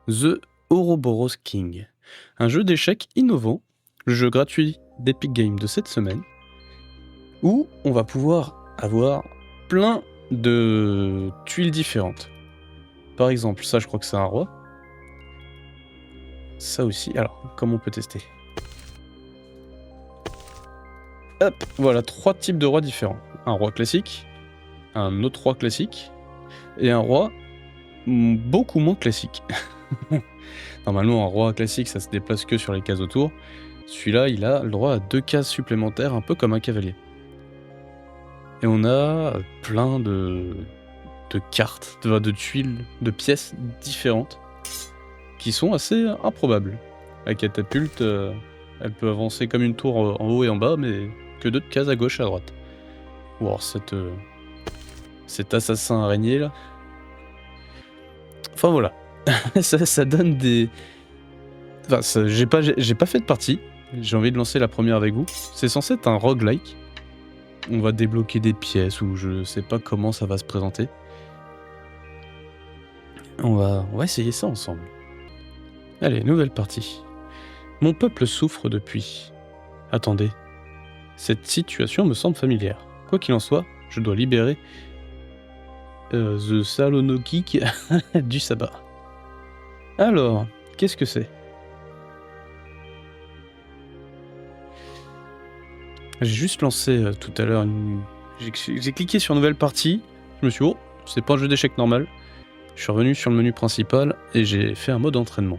The Ouroboros King, un jeu d'échecs innovant, le jeu gratuit d'Epic Games de cette semaine, où on va pouvoir avoir plein de tuiles différentes. Par exemple, ça je crois que c'est un roi. Ça aussi, alors comment on peut tester? Hop, voilà 3 types de rois différents. Un roi classique, un autre roi classique, et un roi beaucoup moins classique. Normalement, un roi classique, ça se déplace que sur les cases autour. Celui-là, il a le droit à 2 cases supplémentaires, un peu comme un cavalier. Et on a plein de cartes, de tuiles, de pièces différentes, qui sont assez improbables. La catapulte, elle peut avancer comme une tour en haut et en bas, mais que 2 cases à gauche et à droite. Ou alors cet assassin araignée là. Enfin voilà, ça donne des... Enfin, j'ai pas fait de partie, j'ai envie de lancer la première avec vous. C'est censé être un roguelike. On va débloquer des pièces ou je sais pas comment ça va se présenter. On va essayer ça ensemble. Allez, nouvelle partie. Mon peuple souffre depuis. Attendez, cette situation me semble familière. Quoi qu'il en soit, je dois libérer The Salonokik du sabbat. Alors, qu'est-ce que c'est? J'ai juste lancé tout à l'heure une... J'ai cliqué sur nouvelle partie, je me suis dit, oh, c'est pas un jeu d'échecs normal. Je suis revenu sur le menu principal et j'ai fait un mode entraînement.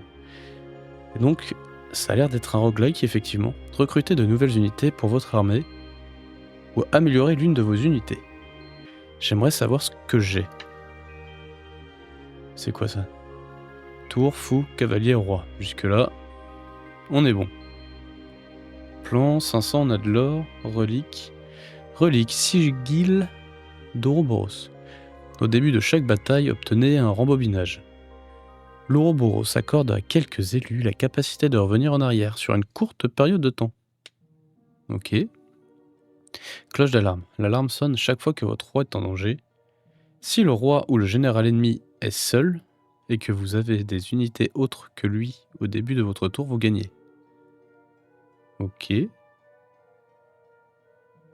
Et donc, ça a l'air d'être un roguelike, effectivement. Recrutez de nouvelles unités pour votre armée ou améliorer l'une de vos unités. J'aimerais savoir ce que j'ai. C'est quoi ça? Tour, fou, cavalier, roi. Jusque-là, on est bon. Plan, 500, on a de l'or, relique. Relique, sigil d'Ouroboros. Au début de chaque bataille, obtenez un rembobinage. L'Ouroboros accorde à quelques élus la capacité de revenir en arrière sur une courte période de temps. Ok. Cloche d'alarme. L'alarme sonne chaque fois que votre roi est en danger. Si le roi ou le général ennemi est seul, et que vous avez des unités autres que lui au début de votre tour, vous gagnez. Ok. Le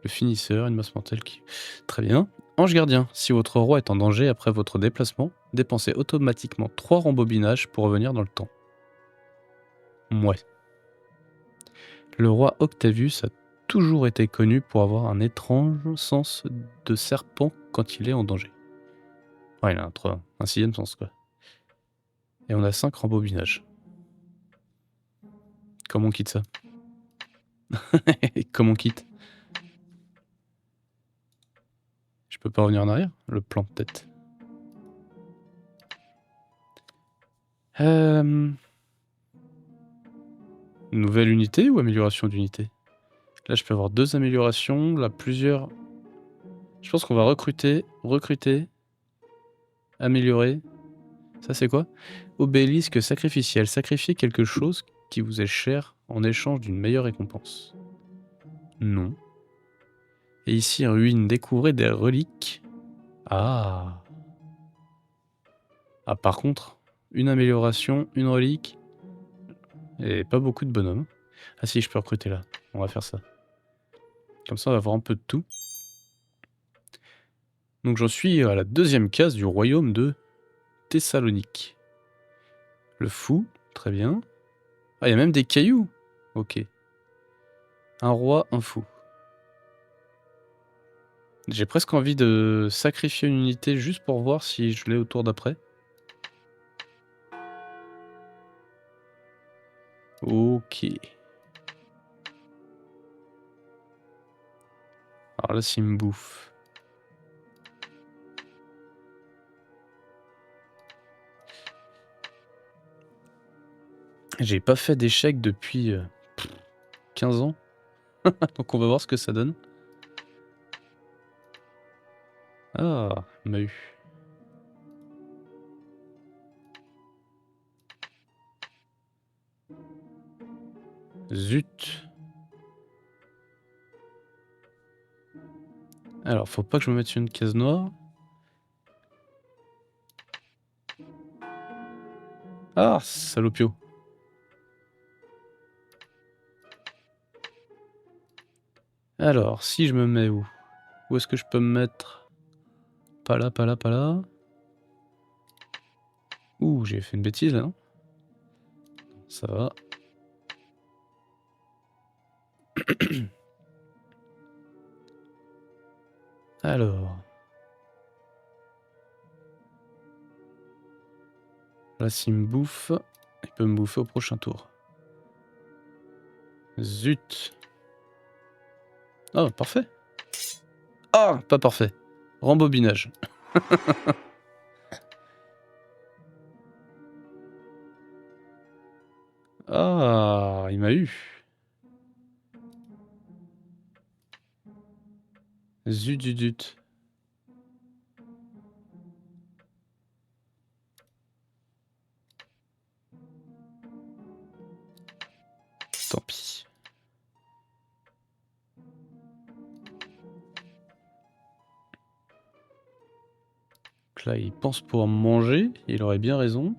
finisseur, une masse mortelle qui... Très bien. Ange gardien. Si votre roi est en danger après votre déplacement, dépensez automatiquement 3 rembobinages pour revenir dans le temps. Ouais. Le roi Octavius a toujours été connu pour avoir un étrange sens de serpent quand il est en danger. Ouais, il a un 6e sens, quoi. Et on a 5 rembobinages. Comment on quitte ça? Comment on quitte? Je peux pas revenir en arrière? Le plan, peut-être. Nouvelle unité ou amélioration d'unité? Là, je peux avoir 2 améliorations, là, plusieurs... Je pense qu'on va recruter, améliorer. Ça, c'est quoi? Obélisque sacrificiel. Sacrifier quelque chose qui vous est cher en échange d'une meilleure récompense. Non. Et ici, ruine. Découvrez des reliques. Ah. Ah, par contre, une amélioration, une relique. Et pas beaucoup de bonhommes. Ah si, je peux recruter là. On va faire ça. Comme ça, on va avoir un peu de tout. Donc j'en suis à la 2e case du royaume de Thessalonique. Le fou, très bien. Ah, il y a même des cailloux. Ok. Un roi, un fou. J'ai presque envie de sacrifier une unité juste pour voir si je l'ai au tour d'après. Ok. Alors là, s'il me bouffe. J'ai pas fait d'échecs depuis 15 ans. Donc on va voir ce que ça donne. Ah, Maheu. Zut. Alors, faut pas que je me mette sur une case noire. Ah, salopio. Alors, si je me mets où? Où est-ce que je peux me mettre? Pas là, pas là, pas là. Ouh, j'ai fait une bêtise là, non? Ça va. Alors. Là, s'il me bouffe, il peut me bouffer au prochain tour. Zut. Oh, parfait. Ah, pas parfait. Rembobinage. Ah, il m'a eu. Zut, zut, zut. Tant pis. Donc là, il pense pouvoir me manger. Il aurait bien raison.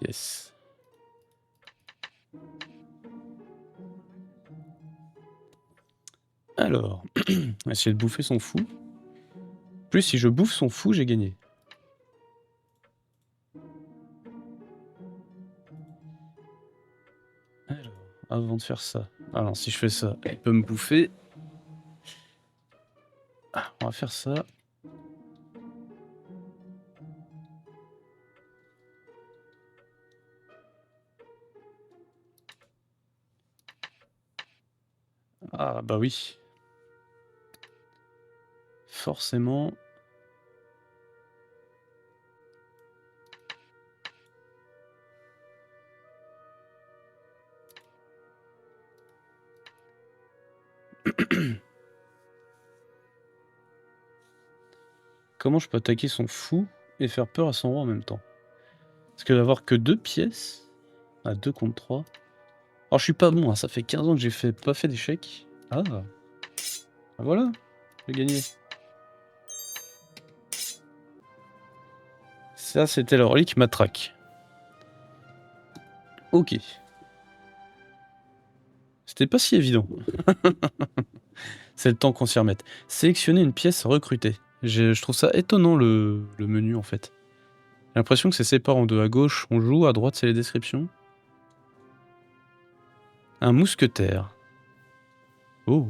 Yes. Alors, on va essayer de bouffer son fou. Plus si je bouffe son fou, j'ai gagné. Alors, avant de faire ça. Alors, si je fais ça, il peut me bouffer. Ah, on va faire ça. Ah, bah oui. Forcément. Comment je peux attaquer son fou et faire peur à son roi en même temps? Parce que d'avoir que 2 pièces, à 2 contre 3. Alors je suis pas bon, hein, ça fait 15 ans que j'ai pas fait d'échecs. Ah, bah voilà, j'ai gagné. Ça, c'était la relique matraque. Ok. C'était pas si évident. C'est le temps qu'on s'y remette. Sélectionner une pièce recrutée. Je trouve ça étonnant le menu en fait. J'ai l'impression que c'est séparé en deux. À gauche, on joue, à droite, c'est les descriptions. Un mousquetaire. Oh.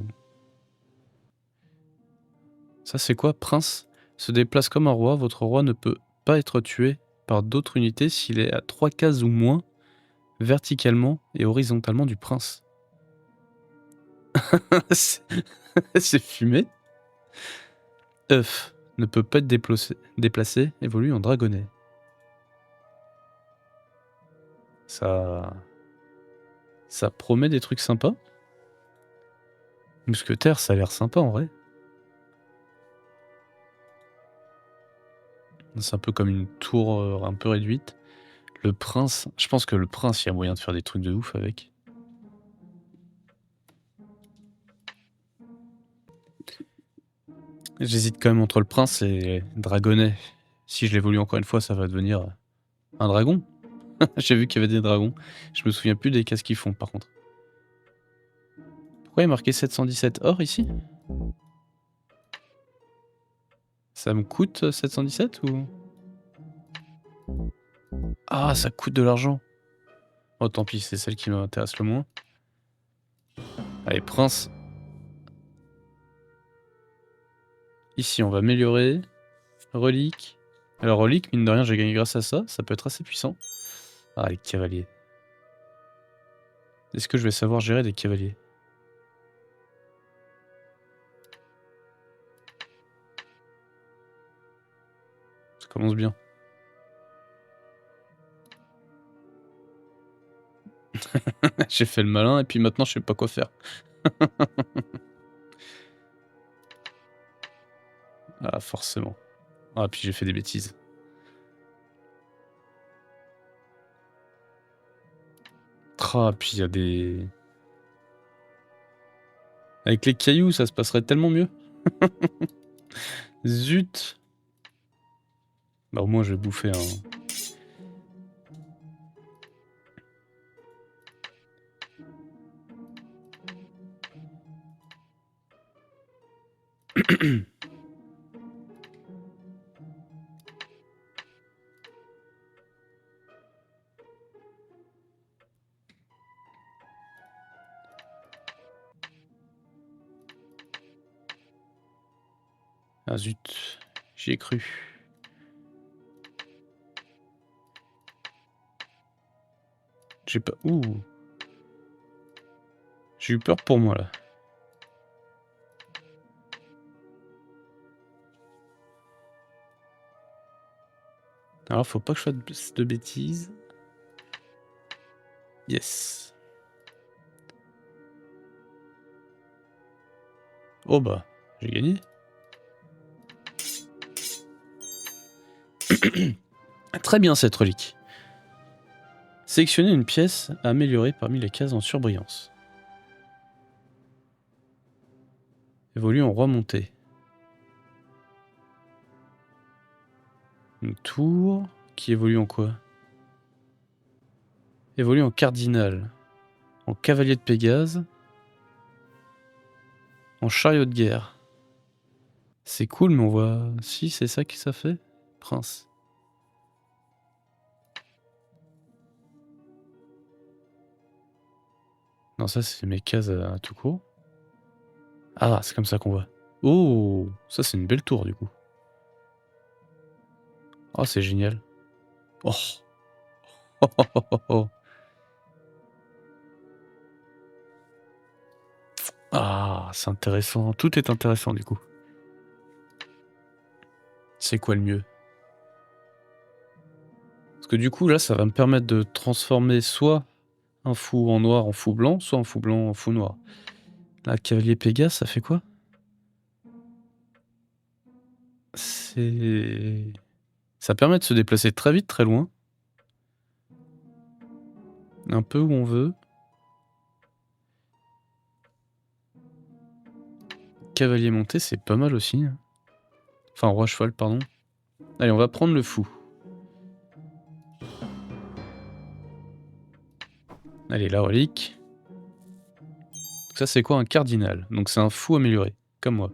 Ça, c'est quoi? Prince se déplace comme un roi. Votre roi ne peut pas être tué par d'autres unités s'il est à 3 cases ou moins, verticalement et horizontalement du prince. C'est fumé. œuf ne peut pas être déplacé, évolue en dragonnet. Ça promet des trucs sympas. Mousquetaire, ça a l'air sympa en vrai. C'est un peu comme une tour un peu réduite. Le prince, je pense que le prince, il y a moyen de faire des trucs de ouf avec. J'hésite quand même entre le prince et dragonnet. Si je l'évolue encore une fois, ça va devenir un dragon. J'ai vu qu'il y avait des dragons. Je me souviens plus des cases qu'ils font par contre. Pourquoi il est marqué 717 or ici? Ça me coûte 717 ou... Ah, ça coûte de l'argent. Oh tant pis, c'est celle qui m'intéresse le moins. Allez, prince. Ici, on va améliorer. Relique. Alors, relique, mine de rien, j'ai gagné grâce à ça. Ça peut être assez puissant. Ah, les cavaliers. Est-ce que je vais savoir gérer des cavaliers? Ça commence bien. J'ai fait le malin et puis maintenant, je sais pas quoi faire. Ah, forcément. Ah, puis j'ai fait des bêtises. Ah, puis il y a des... Avec les cailloux, ça se passerait tellement mieux. Zut. Bah au moins je vais bouffer un... Ah zut, j'y ai cru. J'ai pas... Ouh. J'ai eu peur pour moi là. Alors faut pas que je fasse de bêtises. Yes. Oh bah, j'ai gagné. Très bien cette relique. Sélectionnez une pièce à améliorer parmi les cases en surbrillance. Évolue en roi monté. Une tour qui évolue en quoi? Évolue en cardinal. En cavalier de Pégase. En chariot de guerre. C'est cool, mais on voit... Si, c'est ça que ça fait? Prince. Non, ça, c'est mes cases à tout court. Ah, c'est comme ça qu'on voit. Oh, ça, c'est une belle tour, du coup. Oh, c'est génial. Oh. Oh, oh, oh, oh, oh. Ah, c'est intéressant. Tout est intéressant, du coup. C'est quoi le mieux? Parce que du coup, là, ça va me permettre de transformer soit un fou en noir en fou blanc, soit un fou blanc en fou noir. Là, cavalier Pégase, ça fait quoi? C'est... Ça permet de se déplacer très vite, très loin. Un peu où on veut. Cavalier monté, c'est pas mal aussi. Enfin, roi cheval, pardon. Allez, on va prendre le fou. Allez, la relique. Ça, c'est quoi un cardinal? Donc, c'est un fou amélioré, comme moi.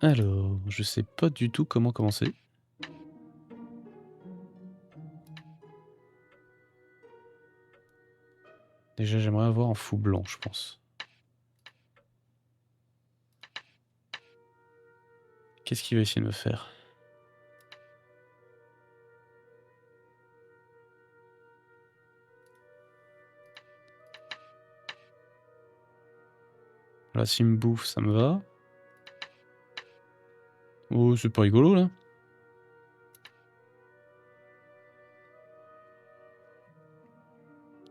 Alors, je sais pas du tout comment commencer. Déjà, j'aimerais avoir un fou blanc, je pense. Qu'est-ce qu'il va essayer de me faire? Là, s'il me bouffe, ça me va. Oh, c'est pas rigolo, là.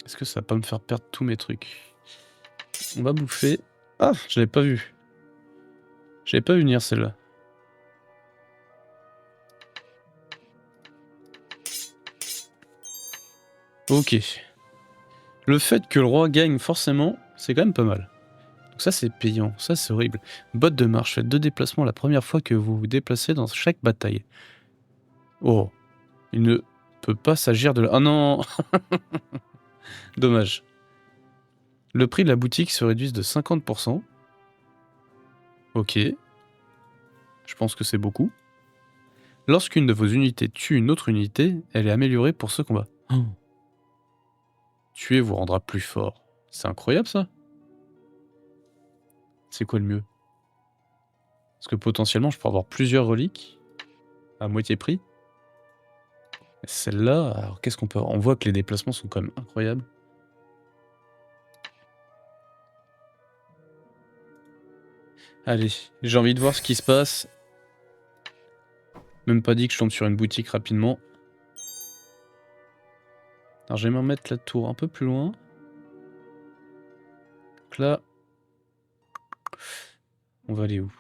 Est-ce que ça va pas me faire perdre tous mes trucs? On va bouffer. Ah, je l'avais pas vu. J'avais pas vu venir, celle-là. Ok. Le fait que le roi gagne forcément, c'est quand même pas mal. Donc ça, c'est payant. Ça, c'est horrible. Botte de marche. Faites 2 déplacements la première fois que vous vous déplacez dans chaque bataille. Oh. Il ne peut pas s'agir de... Ah non. Dommage. Le prix de la boutique se réduit de 50%. Ok. Je pense que c'est beaucoup. Lorsqu'une de vos unités tue une autre unité, elle est améliorée pour ce combat. Oh. Tuer vous rendra plus fort. C'est incroyable, ça. C'est quoi le mieux? Parce que potentiellement, je peux avoir plusieurs reliques à moitié prix. Celle-là, alors qu'est-ce qu'on peut... On voit que les déplacements sont quand même incroyables. Allez, j'ai envie de voir ce qui se passe. Même pas dit que je tombe sur une boutique rapidement. Alors j'aimerais mettre la tour un peu plus loin. Donc là... On va aller où?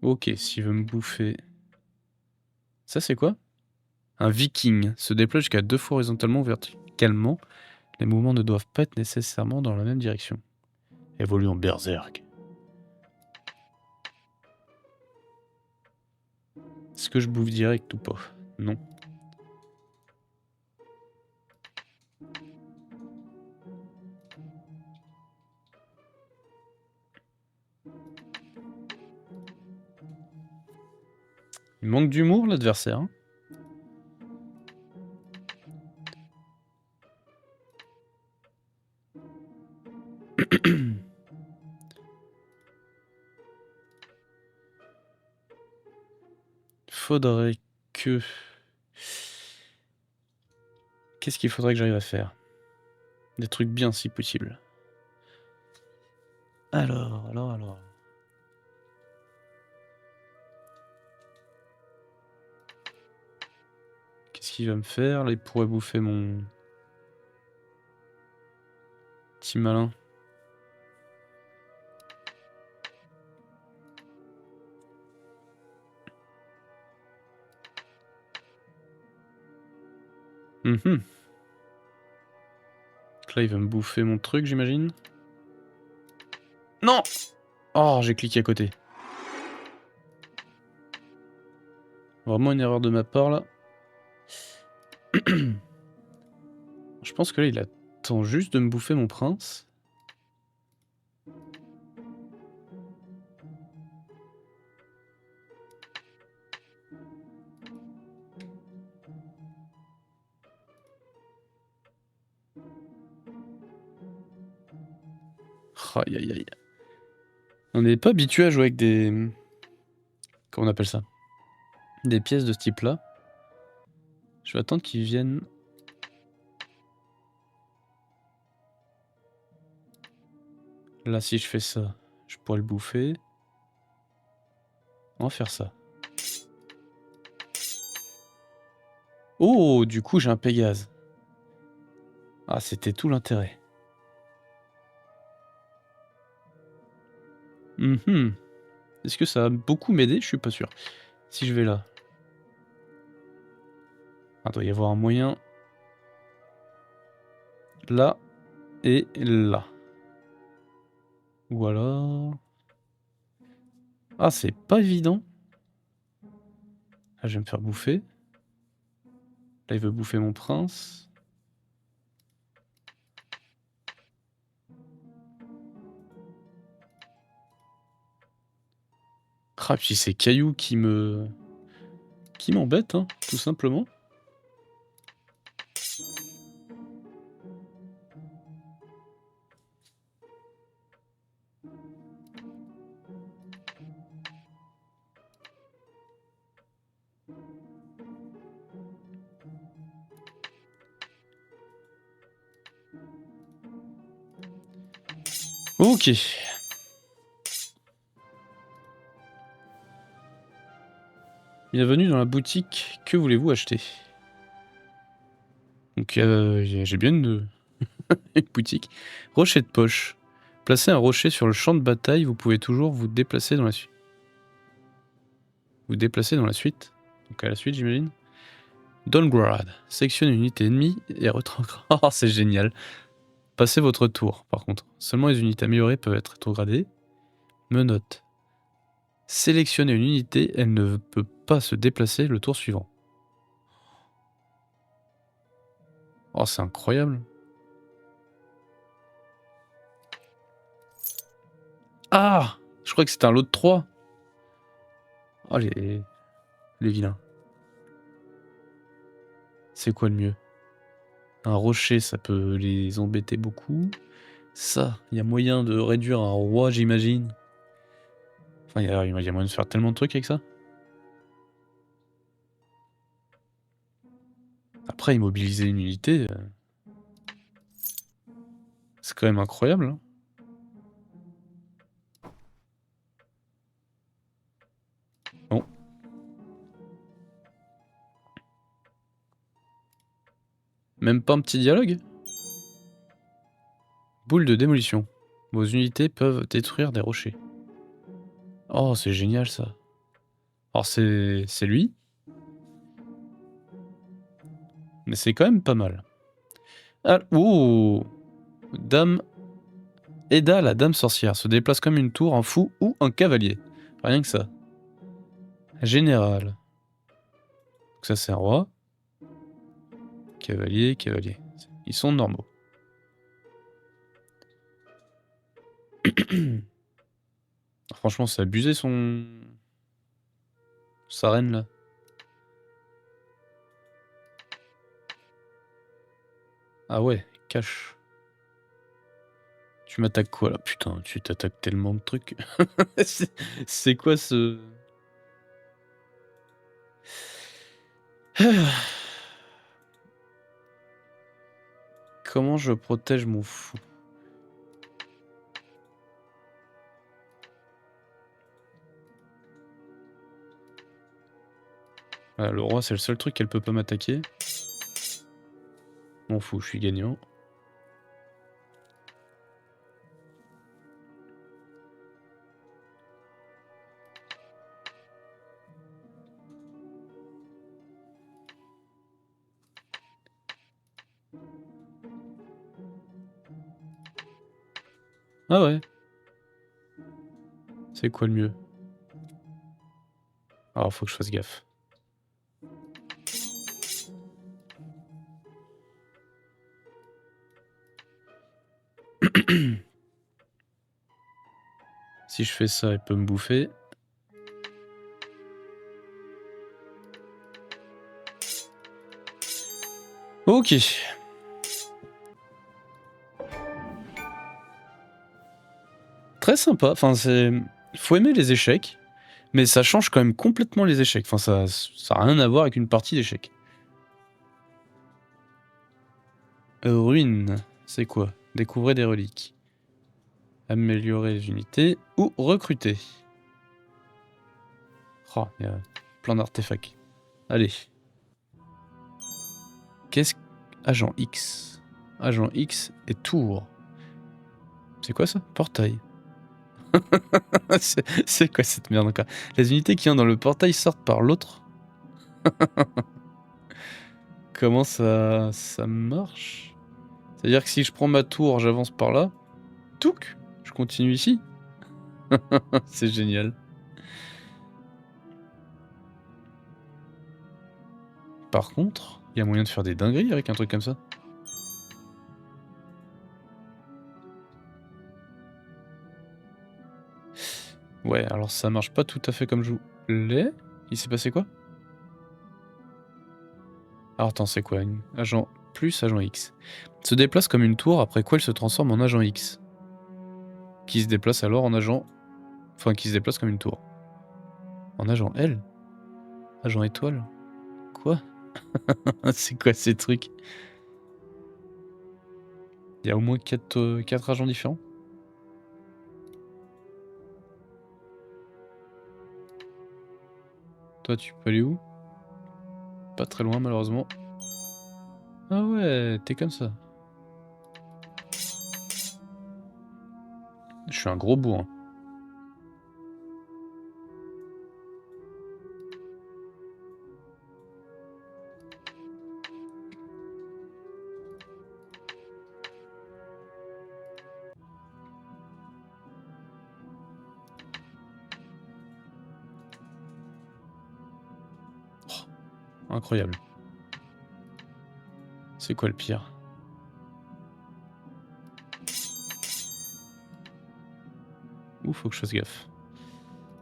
Ok, s'il veut me bouffer... Ça c'est quoi? Un viking se déploie jusqu'à 2 fois horizontalement ou verticalement. Les mouvements ne doivent pas être nécessairement dans la même direction. Évolue en berserk. Est-ce que je bouffe direct ou pas? Non. Il manque d'humour l'adversaire. Hein. Faudrait que... Qu'est-ce qu'il faudrait que j'arrive à faire? Des trucs bien si possible. Alors... Qu'est-ce qu'il va me faire? Là, il pourrait bouffer mon... petit malin. Mhm. Là, il va me bouffer mon truc, j'imagine. Non! Oh, j'ai cliqué à côté. Vraiment une erreur de ma part, là. Je pense que là, il attend juste de me bouffer mon prince. Aïe, aïe, aïe. On n'est pas habitué à jouer avec des... Comment on appelle ça? Des pièces de ce type-là. Je vais attendre qu'ils viennent... Là, si je fais ça, je pourrais le bouffer. On va faire ça. Oh, du coup, j'ai un Pégase. Ah, c'était tout l'intérêt. Est-ce que ça va beaucoup m'aider? Je suis pas sûr. Si je vais là. Il doit y avoir un moyen. Là et là. Ou alors... Ah, c'est pas évident. Là, je vais me faire bouffer. Là, il veut bouffer mon prince. Ah, puis c'est Caillou qui m'embête, hein, tout simplement. Ok. Bienvenue dans la boutique. Que voulez-vous acheter? Donc, j'ai bien une boutique. Rocher de poche. Placez un rocher sur le champ de bataille. Vous pouvez toujours vous déplacer dans la suite. Donc à la suite, j'imagine. Downgrade. Sélectionnez une unité ennemie et retrograde. Oh, c'est génial. Passez votre tour, par contre. Seulement les unités améliorées peuvent être rétrogradées. Menottes. Sélectionnez une unité, elle ne peut pas se déplacer le tour suivant. Oh, c'est incroyable. Ah! Je crois que c'était un lot de 3. Oh, les vilains. C'est quoi le mieux? Un rocher, ça peut les embêter beaucoup. Ça, il y a moyen de réduire un roi, j'imagine. Enfin, il y a moyen de faire tellement de trucs avec ça. Après, immobiliser une unité, c'est quand même incroyable. Hein. Bon. Même pas un petit dialogue? Boule de démolition. Vos unités peuvent détruire des rochers. Oh, c'est génial ça. Alors c'est lui. Mais c'est quand même pas mal. Ah, oh, Dame... Eda, la dame sorcière, se déplace comme une tour, un fou ou un cavalier. Rien que ça. Général. Donc ça c'est un roi. Cavalier, cavalier. Ils sont normaux. Franchement, c'est abusé son... sa reine là. Ah ouais, cache. Tu m'attaques quoi là? Putain, tu t'attaques tellement de trucs. C'est quoi ce... Comment je protège mon fou? Ah, le roi, c'est le seul truc qu'elle peut pas m'attaquer. Mon fou, je suis gagnant. Ah ouais. C'est quoi le mieux? Alors, faut que je fasse gaffe. Si je fais ça, elle peut me bouffer. Ok. Très sympa. Enfin, c'est... Faut aimer les échecs, mais ça change quand même complètement les échecs. Enfin, ça a rien à voir avec une partie d'échecs. Ruine, c'est quoi? Découvrez des reliques. Améliorer les unités ou recruter. Oh, il y a plein d'artefacts. Allez. Qu'est-ce... Agent X. Agent X et tour. C'est quoi ça? Portail. C'est quoi cette merde encore? Les unités qui entrent dans le portail sortent par l'autre. Comment ça marche? C'est-à-dire que si je prends ma tour, j'avance par là. Touc, je continue ici. C'est génial. Par contre, il y a moyen de faire des dingueries avec un truc comme ça. Ouais, alors ça marche pas tout à fait comme je voulais. Il s'est passé quoi? Alors attends, c'est quoi? Agent plus agent X. Se déplace comme une tour, après quoi elle se transforme en agent X. Qui se déplace alors en agent... Enfin, qui se déplace comme une tour. En agent L? Agent étoile? Quoi? C'est quoi ces trucs? Il y a au moins 4 agents différents? Toi, tu peux aller où? Pas très loin, malheureusement. Ah ouais, t'es comme ça. Je suis un gros bourrin. Oh, incroyable. C'est quoi le pire? Ouh, faut que je fasse gaffe.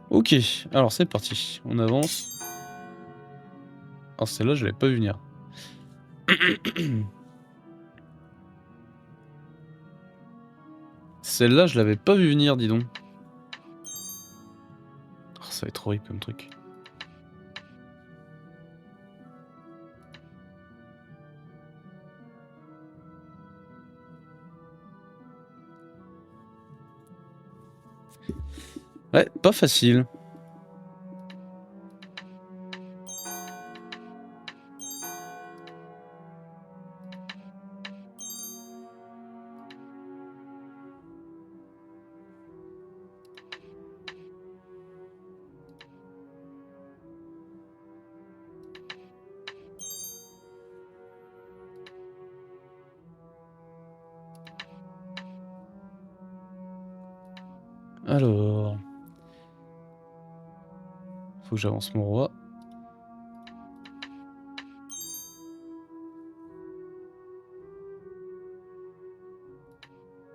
Ok, alors c'est parti. On avance. Alors celle-là, je l'avais pas vu venir. Celle-là, je l'avais pas vu venir, dis donc. Oh, ça va être horrible comme truc. Ouais, pas facile. Alors... Faut que j'avance mon roi.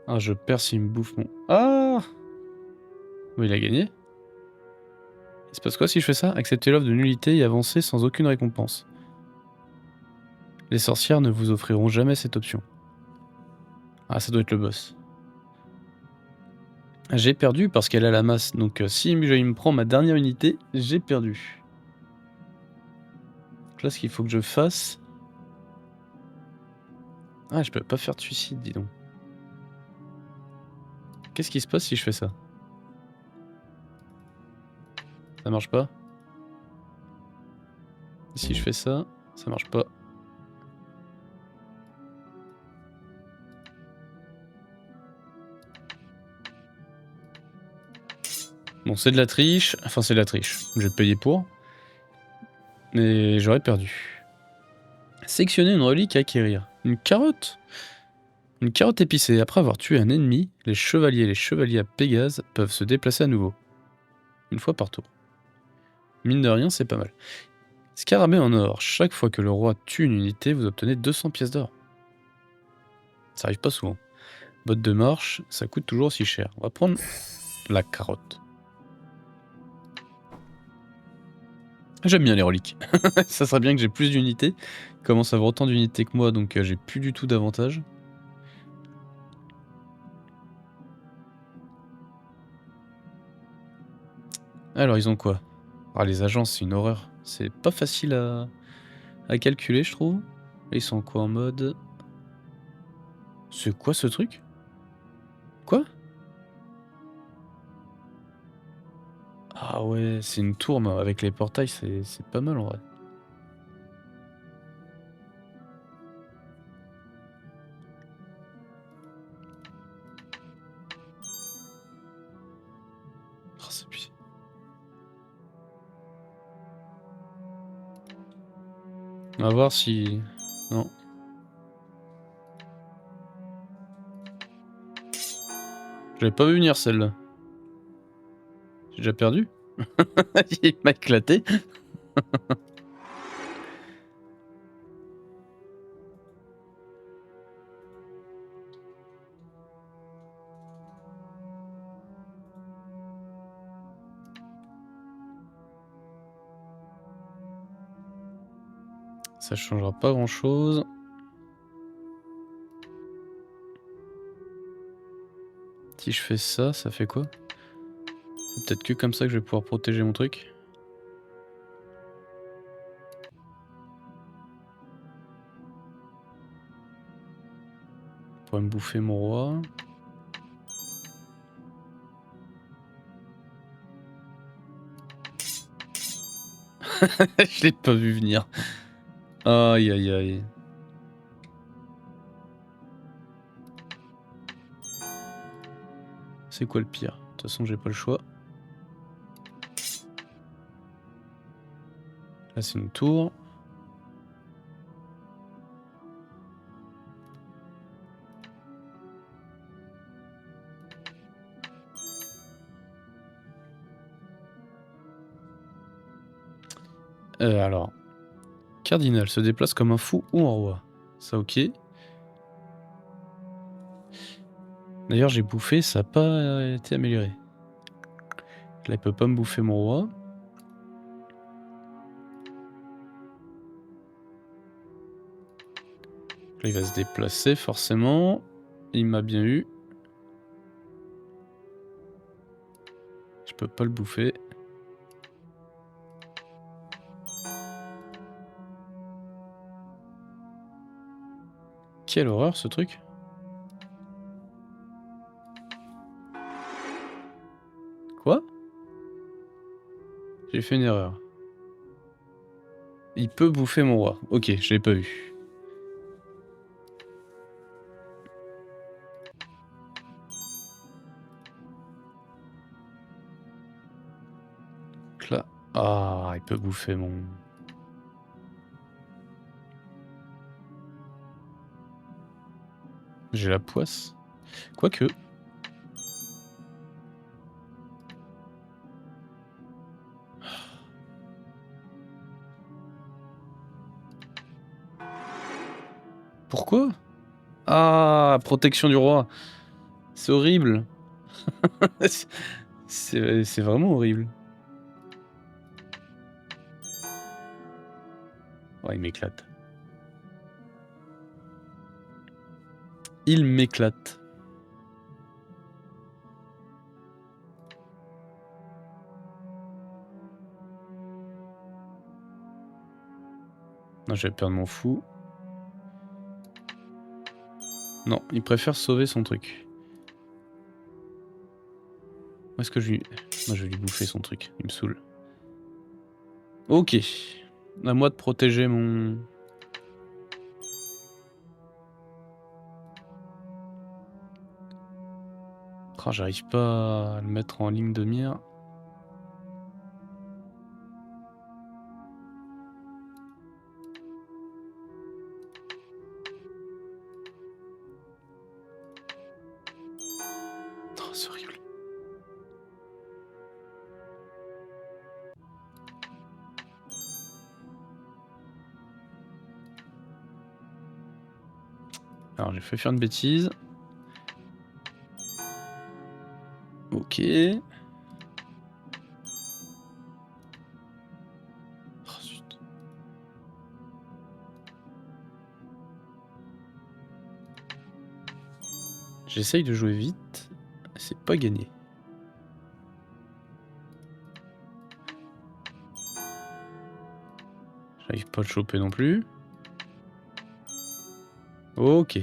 Ah, je perds s'il me bouffe mon... Ah! Mais il a gagné. Il se passe quoi si je fais ça? Acceptez l'offre de nullité et avancez sans aucune récompense. Les sorcières ne vous offriront jamais cette option. Ah, ça doit être le boss. J'ai perdu parce qu'elle a la masse, donc si il me prend ma dernière unité, j'ai perdu. Donc là, ce qu'il faut que je fasse... Ah, je peux pas faire de suicide, dis donc. Qu'est-ce qui se passe si je fais ça? Ça marche pas. Et si je fais ça, ça marche pas. Bon, c'est de la triche. Enfin, c'est de la triche. Je vais payer pour. Mais j'aurais perdu. Sélectionner une relique à acquérir. Une carotte. Une carotte épicée. Après avoir tué un ennemi, les chevaliers à Pégase peuvent se déplacer à nouveau. Une fois par tour. Mine de rien, c'est pas mal. Scarabée en or. Chaque fois que le roi tue une unité, vous obtenez 200 pièces d'or. Ça arrive pas souvent. Botte de marche, ça coûte toujours aussi cher. On va prendre la carotte. J'aime bien les reliques. Ça serait bien que j'ai plus d'unités. Il commence à avoir autant d'unités que moi, donc j'ai plus du tout d'avantage. Alors, ils ont quoi? Ah, les agences, c'est une horreur. C'est pas facile à calculer, je trouve. Et ils sont quoi en mode... C'est quoi ce truc? Quoi? Ah ouais, c'est une tour, mais avec les portails, c'est pas mal en vrai. Oh, c'est puissant. On va voir si... Non. J'avais pas vu venir celle-là. J'ai déjà perdu? Il m'a éclaté. Ça changera pas grand-chose. Si je fais ça, ça fait quoi? C'est peut-être que comme ça que je vais pouvoir protéger mon truc. Pour me bouffer mon roi. Je l'ai pas vu venir. Aïe aïe aïe. C'est quoi le pire? De toute façon, j'ai pas le choix. Là, c'est une tour. Alors. Cardinal se déplace comme un fou ou un roi. Ça, ok. D'ailleurs, j'ai bouffé, ça n'a pas été amélioré. Là, il peut pas me bouffer mon roi. Là, il va se déplacer, forcément. Il m'a bien eu. Je peux pas le bouffer. Quelle horreur, ce truc. Quoi? J'ai fait une erreur. Il peut bouffer mon roi. Ok, je l'ai pas vu. Donc là... Ah, il peut bouffer mon... J'ai la poisse. Quoique... Pourquoi? Ah, protection du roi. C'est horrible. C'est vraiment horrible. Oh, il m'éclate. Il m'éclate. Non, je vais perdre mon fou. Non, il préfère sauver son truc. Où est-ce que je lui... Moi, je vais lui bouffer son truc. Il me saoule. Ok. À moi de protéger mon... Oh, j'arrive pas à le mettre en ligne de mire. Oh, c'est horrible. Alors, j'ai fait faire une bêtise. Ok. Oh, zut. J'essaye de jouer vite. C'est pas gagné. J'arrive pas à le choper non plus. Ok.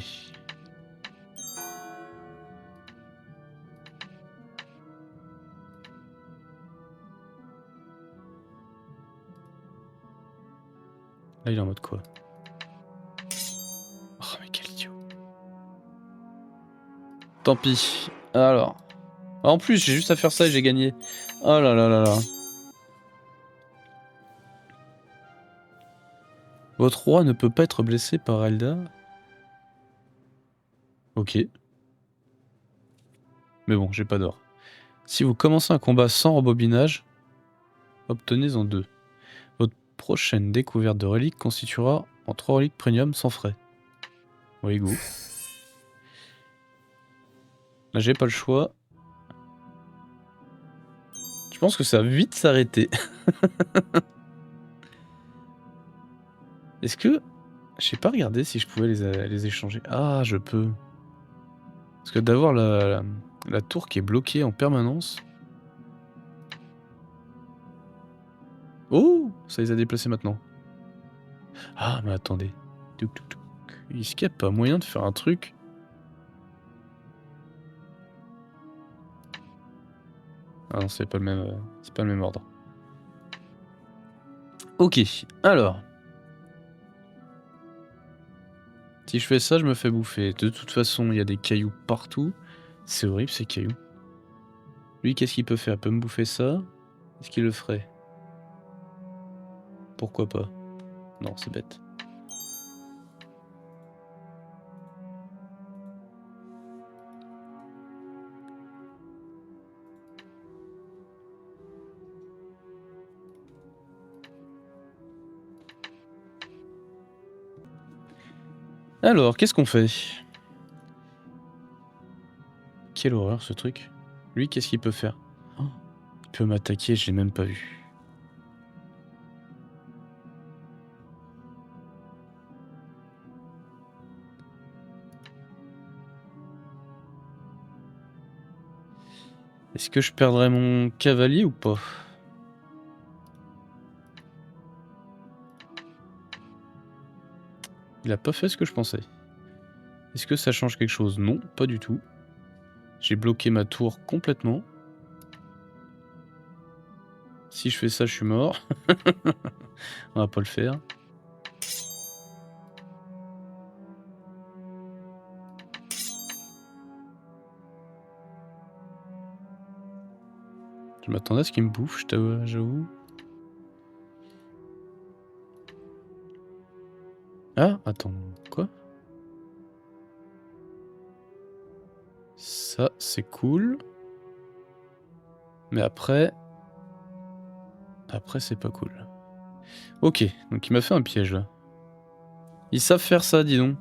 Là, il est en mode quoi? Oh, mais quel idiot. Tant pis. Alors. En plus, j'ai juste à faire ça et j'ai gagné. Oh là là là là. Votre roi ne peut pas être blessé par Elda. Ok. Mais bon, j'ai pas d'or. Si vous commencez un combat sans rembobinage, obtenez-en 2. Votre prochaine découverte de reliques constituera en 3 reliques premium sans frais. Oui, go. Là, j'ai pas le choix. Je pense que ça va vite s'arrêter. Est-ce que... J'ai pas regardé si je pouvais les échanger. Ah, je peux. Parce que d'avoir la tour qui est bloquée en permanence... Oh, ça les a déplacés maintenant. Ah, mais attendez. Est-ce qu'il n'y a pas moyen de faire un truc? Ah non, c'est pas le même ordre. Ok, alors. Si je fais ça, je me fais bouffer. De toute façon, il y a des cailloux partout. C'est horrible ces cailloux. Lui, qu'est-ce qu'il peut faire? Il peut me bouffer ça? Est-ce qu'il le ferait? Pourquoi pas? Non, c'est bête. Alors, qu'est-ce qu'on fait? Quelle horreur ce truc. Lui, qu'est-ce qu'il peut faire? Oh, il peut m'attaquer, je l'ai même pas vu. Est-ce que je perdrais mon cavalier ou pas? Il a pas fait ce que je pensais. Est-ce que ça change quelque chose? Non, pas du tout. J'ai bloqué ma tour complètement. Si je fais ça, je suis mort. On va pas le faire. Je m'attendais à ce qu'il me bouffe, j'avoue. Ah, attends, quoi? Ça, c'est cool. Mais après... Après, c'est pas cool. Ok, donc il m'a fait un piège, là. Ils savent faire ça, dis donc.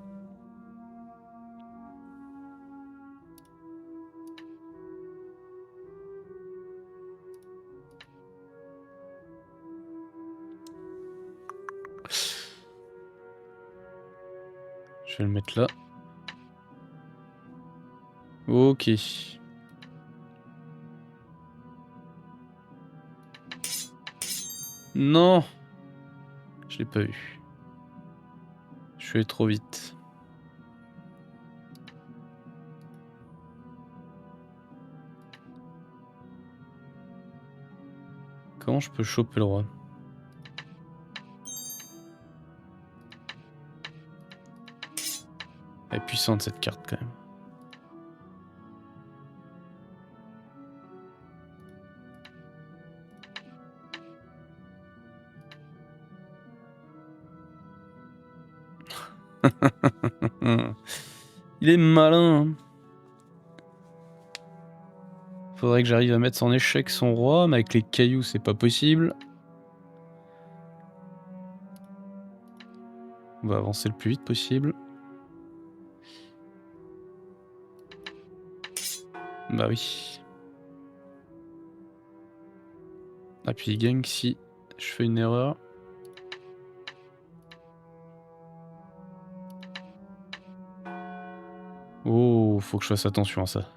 Je vais le mettre là. Ok. Non! Je l'ai pas eu. Je suis allé trop vite. Comment je peux choper le roi? Elle est puissante cette carte quand même. Il est malin. Hein. Faudrait que j'arrive à mettre en échec son roi, mais avec les cailloux c'est pas possible. On va avancer le plus vite possible. Bah oui. Ah puis il gagne si je fais une erreur. Oh, faut que je fasse attention à ça.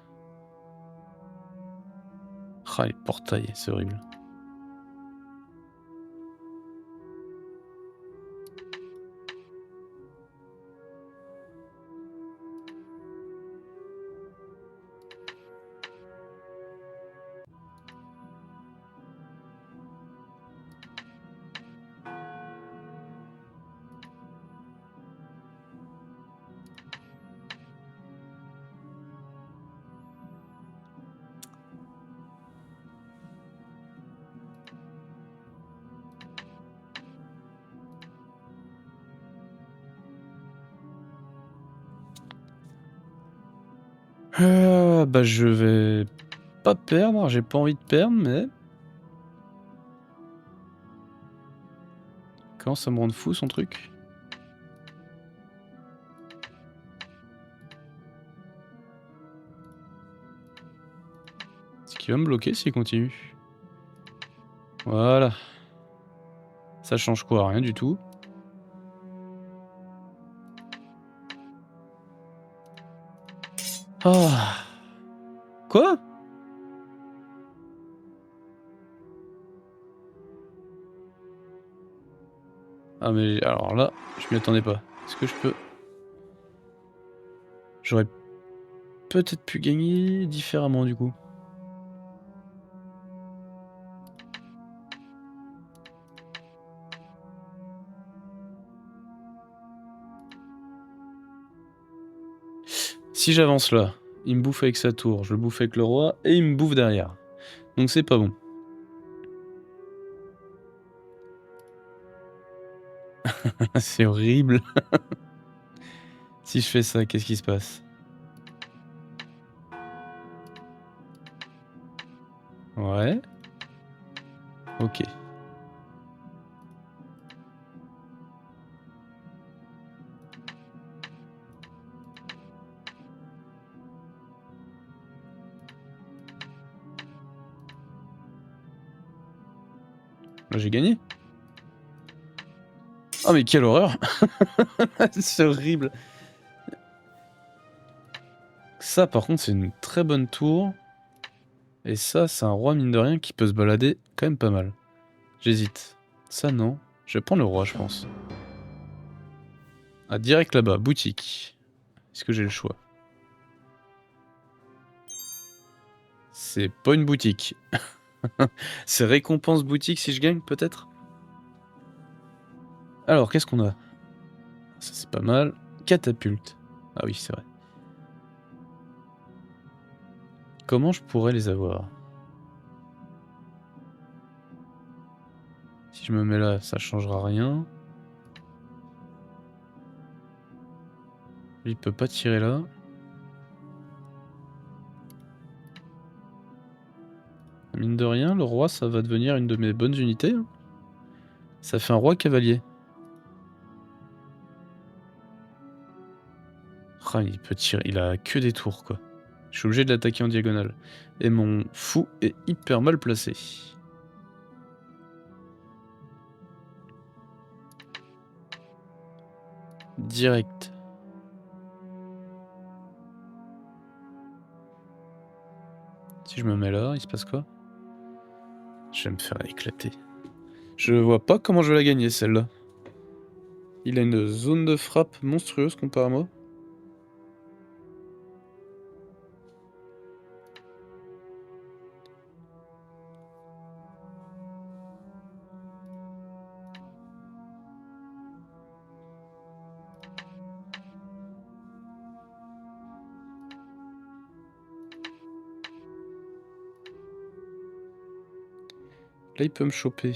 Ah, les portails, c'est horrible. Bah je vais pas perdre, j'ai pas envie de perdre, mais... Comment ça me rend fou son truc? Est-ce qu'il va me bloquer s'il continue? Voilà. Ça change quoi? Rien du tout. Ah. Quoi? Ah mais alors là, je m'y attendais pas. Est-ce que je peux... J'aurais peut-être pu gagner différemment du coup. Si j'avance là, il me bouffe avec sa tour, je le bouffe avec le roi, et il me bouffe derrière. Donc c'est pas bon. C'est horrible. Si je fais ça, qu'est-ce qui se passe? Ouais. Ok. Là j'ai gagné. Oh mais quelle horreur. C'est horrible. Ça par contre c'est une très bonne tour. Et ça c'est un roi mine de rien qui peut se balader quand même pas mal. J'hésite. Ça non. Je vais prendre le roi je pense. Ah direct là-bas, boutique. Est-ce que j'ai le choix? C'est pas une boutique. C'est récompense boutique si je gagne peut-être? Alors qu'est-ce qu'on a? Ça c'est pas mal. Catapulte. Ah oui c'est vrai. Comment je pourrais les avoir? Si je me mets là, ça changera rien. Lui, il peut pas tirer là. Mine de rien, le roi, ça va devenir une de mes bonnes unités. Hein. Ça fait un roi cavalier. Ah, il peut tirer, il a que des tours quoi. Je suis obligé de l'attaquer en diagonale. Et mon fou est hyper mal placé. Direct. Si je me mets là, il se passe quoi? Je vais me faire éclater. Je vois pas comment je vais la gagner, celle-là. Il a une zone de frappe monstrueuse comparé à moi. Là, il peut me choper.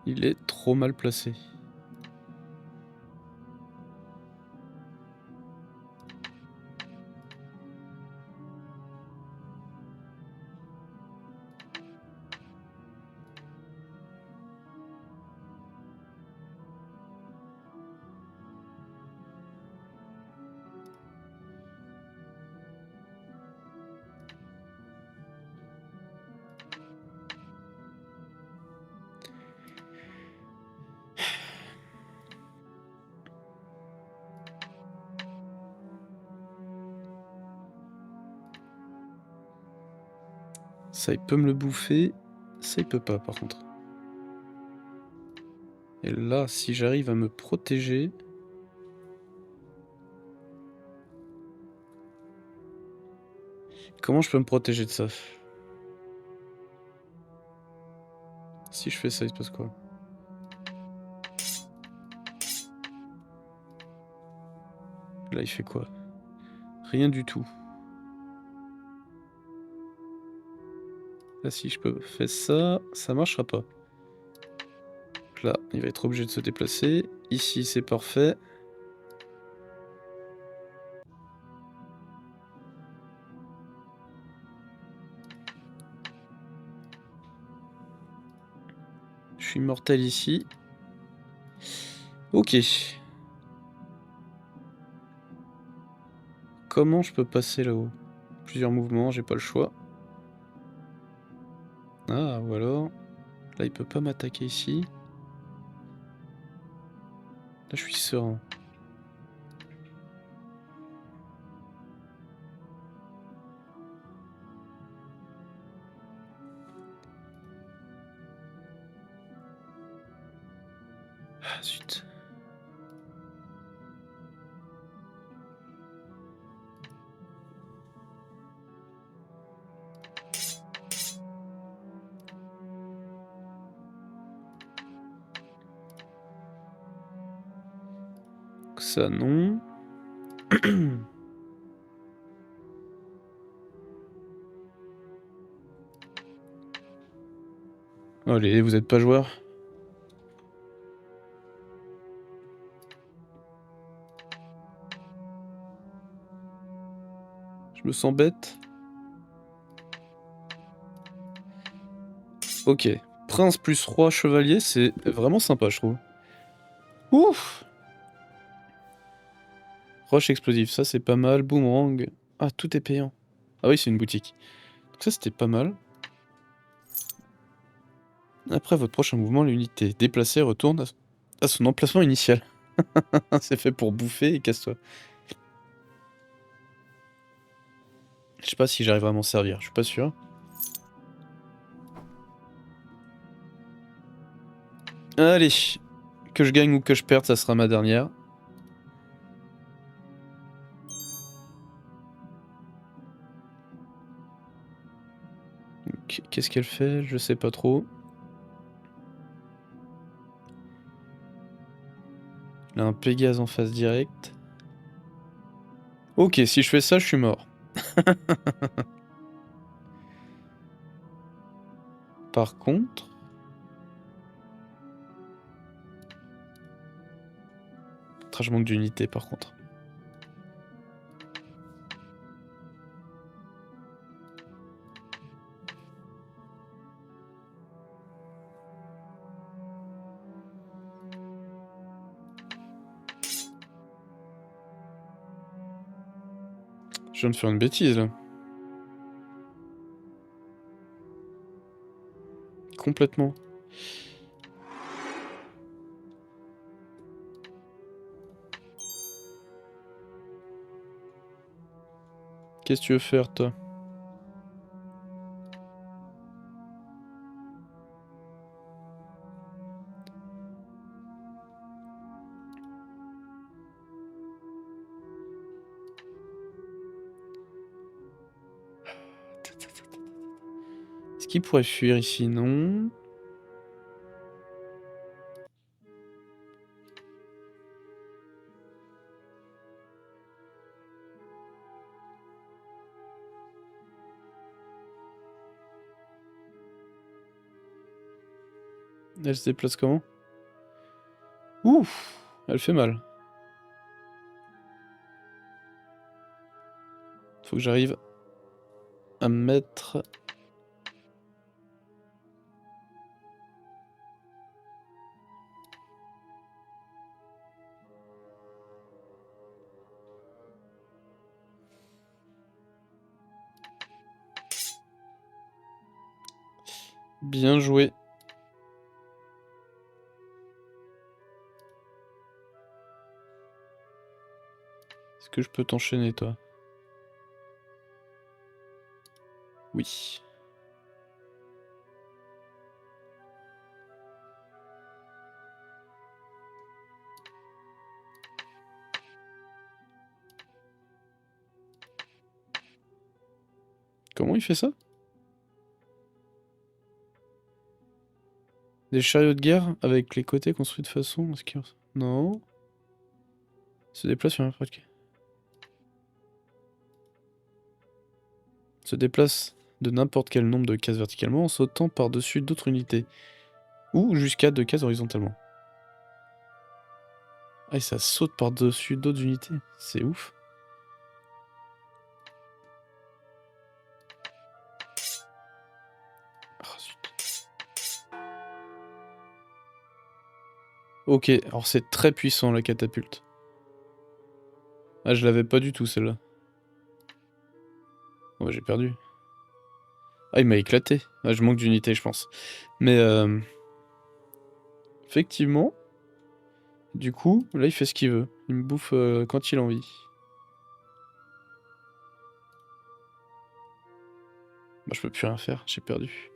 Il est trop mal placé. Ça, il peut me le bouffer. Ça, il peut pas, par contre. Et là, si j'arrive à me protéger... Comment je peux me protéger de ça? Si je fais ça, il se passe quoi? Là, il fait quoi? Rien du tout. Là, si je peux faire ça, ça marchera pas. Là, il va être obligé de se déplacer. Ici, c'est parfait. Je suis mortel ici. Ok. Comment je peux passer là-haut? Plusieurs mouvements, j'ai pas le choix. Ah, ou alors... Là, il peut pas m'attaquer ici. Là, je suis serein. Ah, zut. Ça, non. Allez, vous êtes pas joueur? Je me sens bête. Ok. Prince plus roi chevalier, c'est vraiment sympa, je trouve. Ouf! Roche explosive, ça c'est pas mal. Boomerang. Ah, tout est payant. Ah oui, c'est une boutique. Donc ça, c'était pas mal. Après votre prochain mouvement, l'unité déplacée retourne à son emplacement initial. C'est fait pour bouffer et casse-toi. Je sais pas si j'arriverai à m'en servir, je suis pas sûr. Allez, que je gagne ou que je perde, ça sera ma dernière. Qu'est-ce qu'elle fait? Je sais pas trop. Il a un Pégase en face directe. Ok, si je fais ça, je suis mort. Par contre... Je manque d'unité par contre. Je viens de faire une bêtise là. Complètement. Qu'est-ce que tu veux faire toi? Est-ce qu'il pourrait fuir ici? Non. Elle se déplace comment? Ouf! Elle fait mal. Faut que j'arrive à me mettre... Bien joué. Est-ce que je peux t'enchaîner, toi? Oui. Comment il fait ça? Des chariots de guerre avec les côtés construits de façon... Non. Se déplace sur n'importe quel... Se déplace de n'importe quel nombre de cases verticalement en sautant par-dessus d'autres unités. Ou jusqu'à 2 cases horizontalement. Ah, et ça saute par-dessus d'autres unités. C'est ouf. Oh, zut. Ok, alors c'est très puissant la catapulte. Ah, je l'avais pas du tout celle-là. Oh, bah, j'ai perdu. Ah, il m'a éclaté. Ah, je manque d'unité, je pense. Mais effectivement, du coup, là, il fait ce qu'il veut. Il me bouffe quand il a envie. Bah, je peux plus rien faire, j'ai perdu.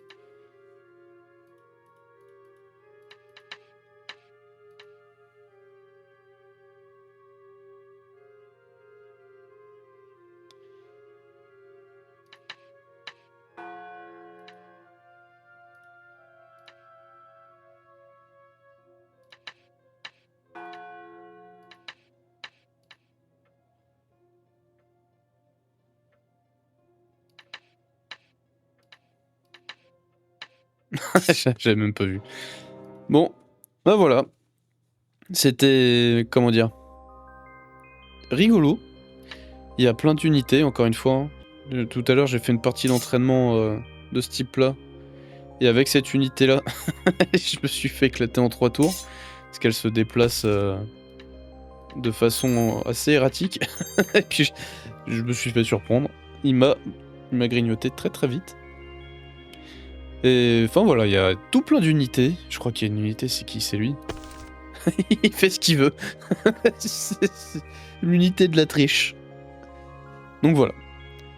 J'avais même pas vu. Bon, bah voilà. C'était, comment dire, rigolo. Il y a plein d'unités, encore une fois. Tout à l'heure, j'ai fait une partie d'entraînement de ce type-là. Et avec cette unité-là, je me suis fait éclater en 3 tours. Parce qu'elle se déplace de façon assez erratique. Et puis, je me suis fait surprendre. Il m'a grignoté très très vite. Et enfin voilà, il y a tout plein d'unités. Je crois qu'il y a une unité, c'est qui? C'est lui. Il fait ce qu'il veut. C'est l'unité de la triche. Donc voilà.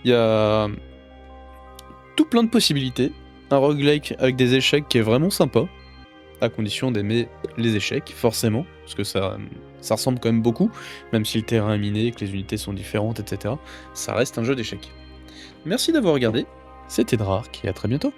Il y a tout plein de possibilités. Un roguelike avec des échecs qui est vraiment sympa. À condition d'aimer les échecs, forcément. Parce que ça ressemble quand même beaucoup. Même si le terrain est miné, que les unités sont différentes, etc. Ça reste un jeu d'échecs. Merci d'avoir regardé. C'était Drark et à très bientôt.